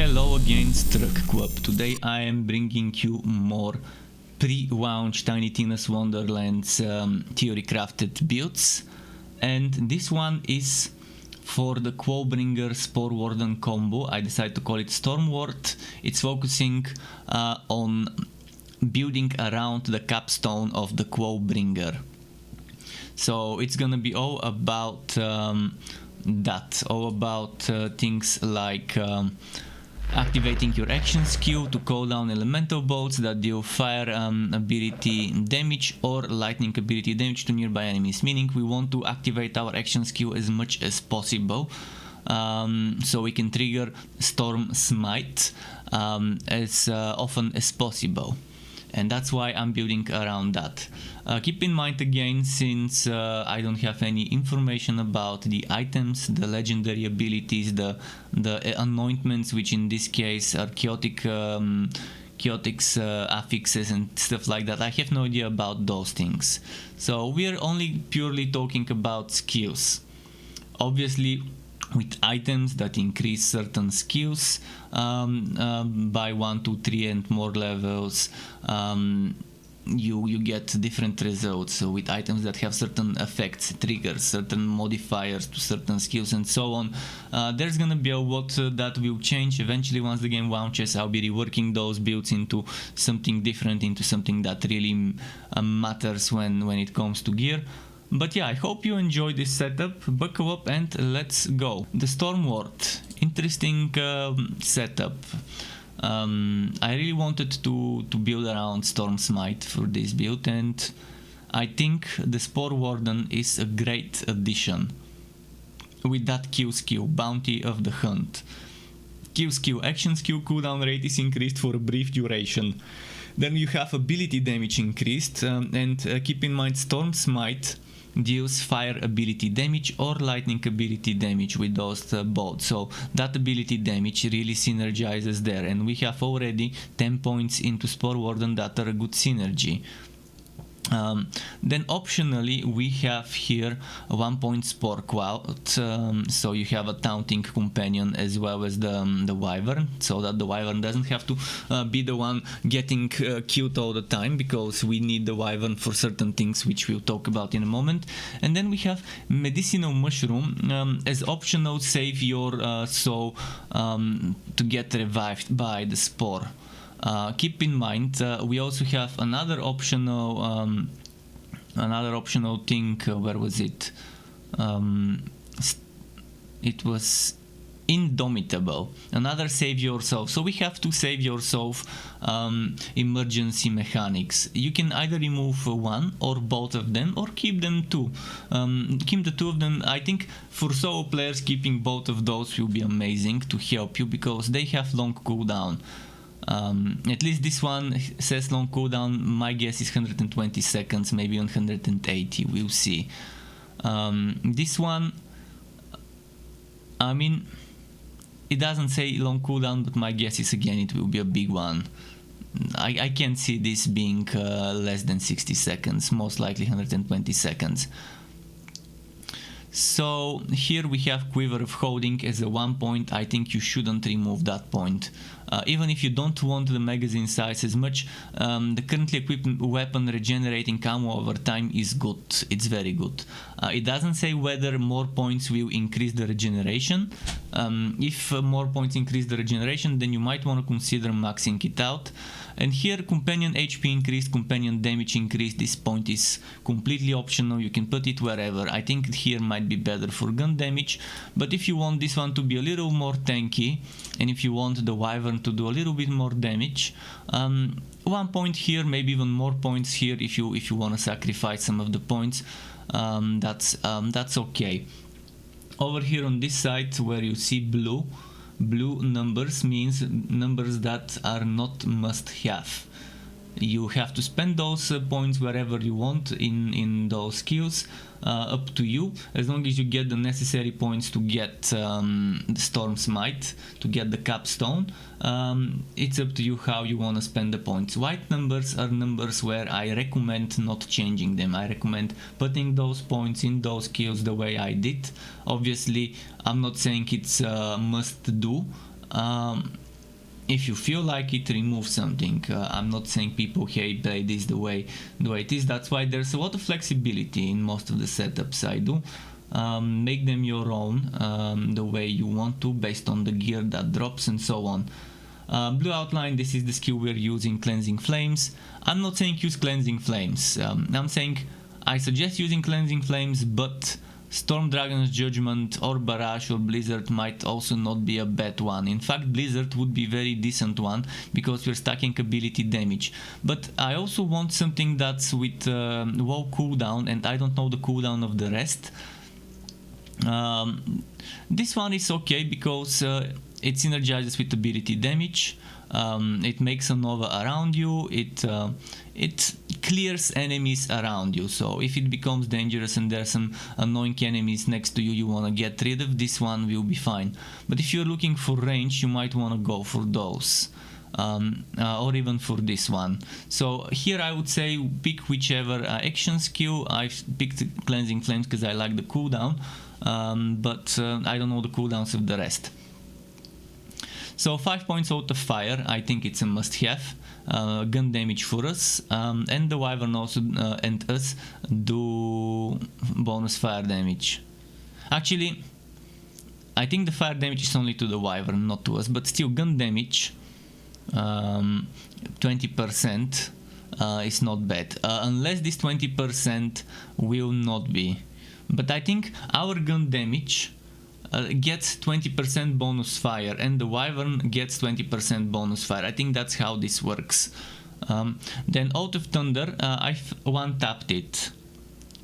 Hello again, Struck Club. Today I am bringing you more pre-launch Tiny Tina's Wonderlands theory crafted builds, and this one is for the Clawbringer Spore Warden combo. I decided to call it Storm Ward. It's focusing on building around the capstone of the Clawbringer. So it's gonna be all about things like activating your action skill to call down elemental bolts that deal fire ability damage or lightning ability damage to nearby enemies, meaning we want to activate our action skill as much as possible so we can trigger Storm Smite as often as possible. And that's why I'm building around that. Keep in mind again, since I don't have any information about the items, the legendary abilities, the anointments, which in this case are chaotic affixes and stuff like that. I have no idea about those things. So we're only purely talking about skills. Obviously, with items that increase certain skills by 1, 2, 3 and more levels, you get different results. So with items that have certain effects, triggers, certain modifiers to certain skills and so on, there's gonna be a lot that will change. Eventually, once the game launches, I'll be reworking those builds into something different, into something that really matters when it comes to gear. But yeah, I hope you enjoy this setup. Buckle up and let's go. The Storm Ward, interesting setup. I really wanted to build around Storm Smite for this build, and I think the Spore Warden is a great addition. With that kill skill, Bounty of the Hunt. Kill skill, action skill cooldown rate is increased for a brief duration. Then you have ability damage increased, and keep in mind Storm Smite deals fire ability damage or lightning ability damage with those bolts, so that ability damage really synergizes there, and we have already 10 points into Spore Warden that are a good synergy. Then optionally we have here a 1 point Spore Cloud, so you have a taunting companion as well as the Wyvern, so that the Wyvern doesn't have to be the one getting killed all the time, because we need the Wyvern for certain things which we'll talk about in a moment. And then we have Medicinal Mushroom as optional, save your soul to get revived by the Spore. Keep in mind, we also have another optional thing. Where was it? It was Indomitable. Another save yourself. So we have to save yourself emergency mechanics. You can either remove one or both of them, or keep them two. Keep the two of them. I think for solo players, keeping both of those will be amazing to help you, because they have long cooldown. At least this one says long cooldown. My guess is 120 seconds, maybe 180, we'll see. This one, I mean, it doesn't say long cooldown, but my guess is again it will be a big one. I can't see this being less than 60 seconds, most likely 120 seconds. So here we have Quiver of Holding as a 1 point. I think you shouldn't remove that point. Even if you don't want the magazine size as much, the currently equipped weapon regenerating ammo over time is good. It's very good. It doesn't say whether more points will increase the regeneration. If more points increase the regeneration, then you might want to consider maxing it out. And here, companion HP increased, companion damage increased. This point is completely optional. You can put it wherever. I think here might be better for gun damage, but if you want this one to be a little more tanky, and if you want the Wyvern to do a little bit more damage, 1 point here, maybe even more points here if you want to sacrifice some of the points. That's okay. Over here on this side where you see blue numbers means numbers that are not must-have. You have to spend those points wherever you want in those skills, up to you, as long as you get the necessary points to get the Storm Smite, to get the capstone. It's up to you how you want to spend the points. White numbers are numbers where I recommend not changing them. I recommend putting those points in those skills the way I did. Obviously, I'm not saying it's a must do. if you feel like it, remove something. I'm not saying people, hey, play this the way it is. That's why there's a lot of flexibility in most of the setups I do. Make them your own, the way you want to, based on the gear that drops and so on. Blue outline, this is the skill we're using, Cleansing Flames. I'm not saying use Cleansing Flames. I'm saying I suggest using Cleansing Flames, but Storm Dragon's Judgment or Barrage or Blizzard might also not be a bad one. In fact, Blizzard would be a very decent one because we're stacking ability damage. But I also want something that's with low cooldown, and I don't know the cooldown of the rest. This one is okay because it synergizes with ability damage. It makes a nova around you. It clears enemies around you. So if it becomes dangerous and there's some annoying enemies next to you you want to get rid of, this one will be fine. But if you're looking for range, you might want to go for those. Or even for this one. So here I would say pick whichever action skill. I've picked Cleansing Flames because I like the cooldown, but I don't know the cooldowns of the rest. So 5 points out of fire, I think it's a must-have. Gun damage for us, and the Wyvern also and us do bonus fire damage. Actually, I think the fire damage is only to the Wyvern, not to us, but still gun damage 20% is not bad, unless this 20% will not be. But I think our gun damage gets 20% bonus fire and the Wyvern gets 20% bonus fire. I think that's how this works. Then Out of Thunder, I've one-tapped it,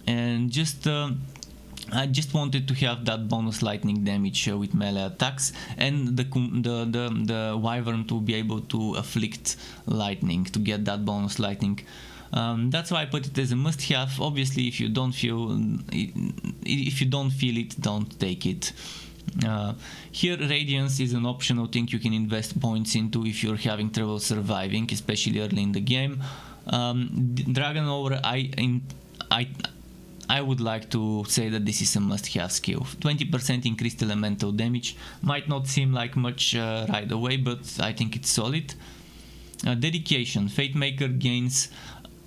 and I just wanted to have that bonus lightning damage with melee attacks, and the Wyvern to be able to afflict lightning, to get that bonus lightning. That's why I put it as a must-have. Obviously, if you don't feel it, don't take it. Here, Radiance is an optional thing you can invest points into if you're having trouble surviving, especially early in the game. Dragon Aura, I would like to say that this is a must-have skill. 20% increased elemental damage might not seem like much right away, but I think it's solid. Dedication. Fatemaker gains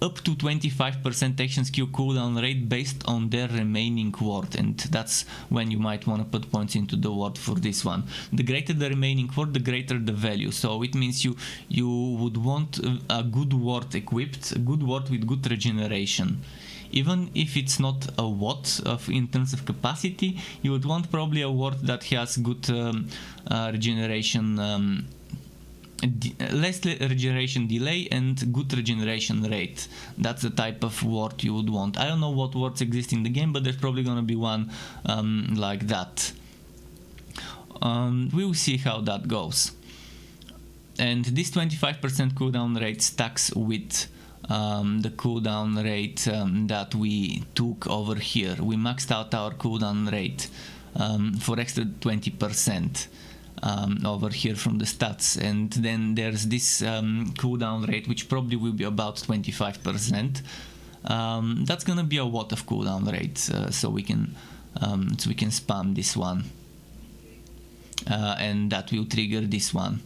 up to 25% action skill cooldown rate based on their remaining ward, and that's when you might want to put points into the ward for this one. The greater the remaining ward, the greater the value, so it means you would want a good ward equipped, a good ward with good regeneration. Even if it's not a watt in terms of capacity, you would want probably a ward that has good regeneration, less regeneration delay and good regeneration rate. That's the type of ward you would want. I don't know what wards exist in the game, but there's probably gonna be one like that. We'll see how that goes. And this 25% cooldown rate stacks with the cooldown rate that we took over here. We maxed out our cooldown rate for extra 20%. Over here from the stats, and then there's this cooldown rate which probably will be about 25%. That's gonna be a lot of cooldown rate, so we can spam this one, and that will trigger this one.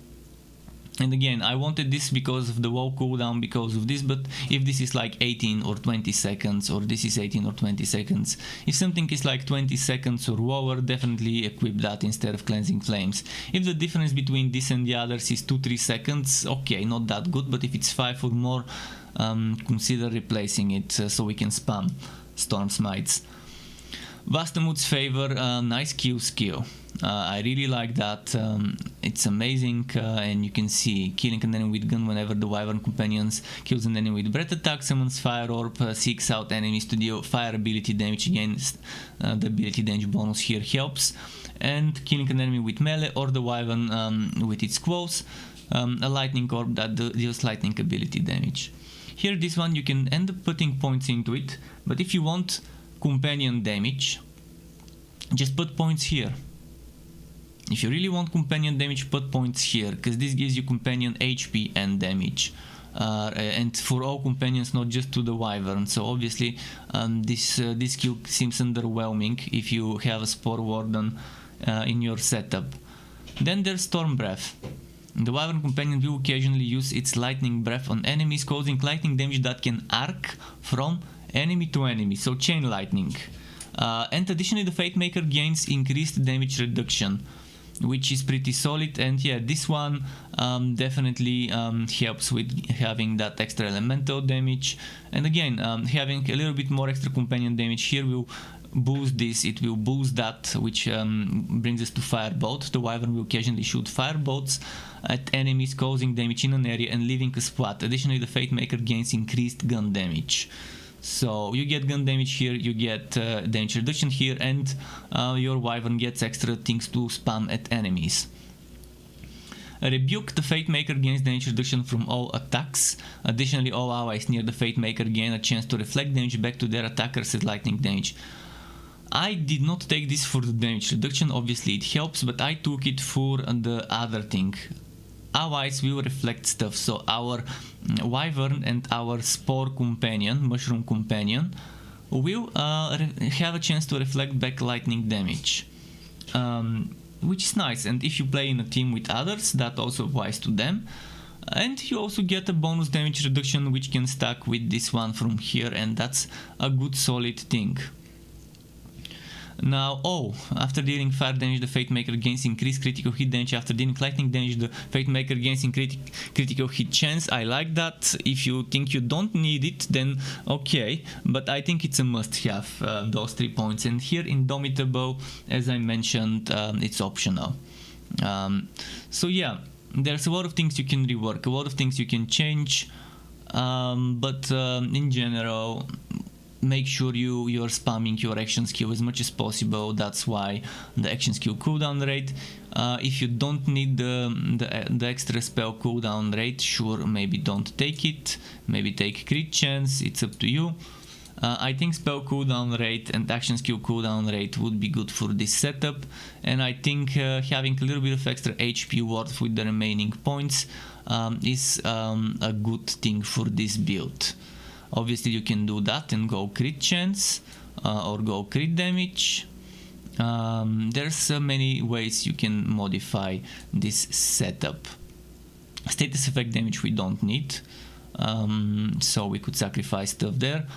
And again, I wanted this because of the low cooldown, because of this, but if this is like 18 or 20 seconds, or this is 18 or 20 seconds, if something is like 20 seconds or lower, definitely equip that instead of Cleansing Flames. If the difference between this and the others is 2-3 seconds, okay, not that good, but if it's 5 or more, consider replacing it so we can spam Storm Smites. Vastamut's Favor, nice Q skill. I really like that. It's amazing, and you can see killing an enemy with gun whenever the Wyvern companions kills an enemy with breath attack, summons Fire Orb, seeks out enemies to deal fire ability damage against the ability damage bonus here helps, and killing an enemy with melee or the Wyvern with its claws, a lightning orb that deals lightning ability damage. Here, this one you can end up putting points into it, but if you want companion damage, just put points here. If you really want companion damage, put points here, because this gives you companion HP and damage, and for all companions, not just to the Wyvern. So obviously this skill seems underwhelming if you have a Spore Warden in your setup. Then there's Storm Breath. The Wyvern Companion will occasionally use its lightning breath on enemies, causing lightning damage that can arc from enemy to enemy, so chain lightning. And additionally, the Fate Maker gains increased damage reduction, which is pretty solid. And yeah, this one definitely helps with having that extra elemental damage. And again, having a little bit more extra companion damage here will boost this, it will boost that, which brings us to Firebolt. The Wyvern will occasionally shoot firebolts at enemies, causing damage in an area and leaving a spot. Additionally, the Fate Maker gains increased gun damage. So you get gun damage here, you get damage reduction here, and your Wyvern gets extra things to spam at enemies. Rebuke, the Fate Maker gains damage reduction from all attacks. Additionally, all allies near the Fate Maker gain a chance to reflect damage back to their attackers as lightning damage. I did not take this for the damage reduction, obviously it helps, but I took it for the other thing. Allies will reflect stuff, so our Wyvern and our Spore Companion, Mushroom Companion, will have a chance to reflect back lightning damage. Which is nice, and if you play in a team with others, that also applies to them. And you also get a bonus damage reduction which can stack with this one from here, and that's a good solid thing. Now, after dealing fire damage, the Fate Maker gains increased critical hit damage. After dealing lightning damage, the Fate Maker gains critical hit chance. I like that. If you think you don't need it, then okay, but I think it's a must-have, those 3 points. And here, Indomitable, as I mentioned, it's optional. So yeah, there's a lot of things you can rework, a lot of things you can change, but in general, make sure you're spamming your action skill as much as possible. That's why the action skill cooldown rate. If you don't need the extra spell cooldown rate, sure, maybe don't take it. Maybe take crit chance, it's up to you. I think spell cooldown rate and action skill cooldown rate would be good for this setup, and I think having a little bit of extra HP worth with the remaining points is a good thing for this build. Obviously you can do that and go crit chance or go crit damage. There's many ways you can modify this setup. Status effect damage we don't need, so we could sacrifice stuff there.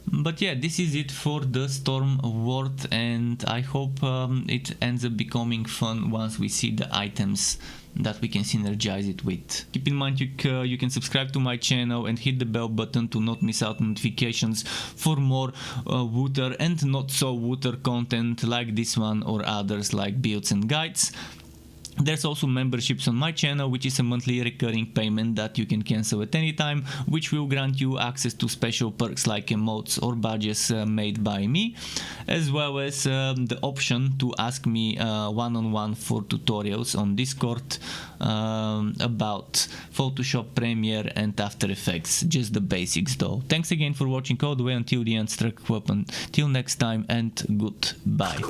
But yeah, this is it for the Storm Ward, and I hope it ends up becoming fun once we see the items that we can synergize it with. Keep in mind you can subscribe to my channel and hit the bell button to not miss out notifications for more Wooter and not so Wooter content like this one or others like builds and guides. There's also memberships on my channel, which is a monthly recurring payment that you can cancel at any time, which will grant you access to special perks like emotes or badges made by me, as well as the option to ask me one-on-one for tutorials on Discord about Photoshop, Premiere and After Effects, just the basics though. Thanks again for watching all the way until the end, Struck Weapon. Till next time and goodbye.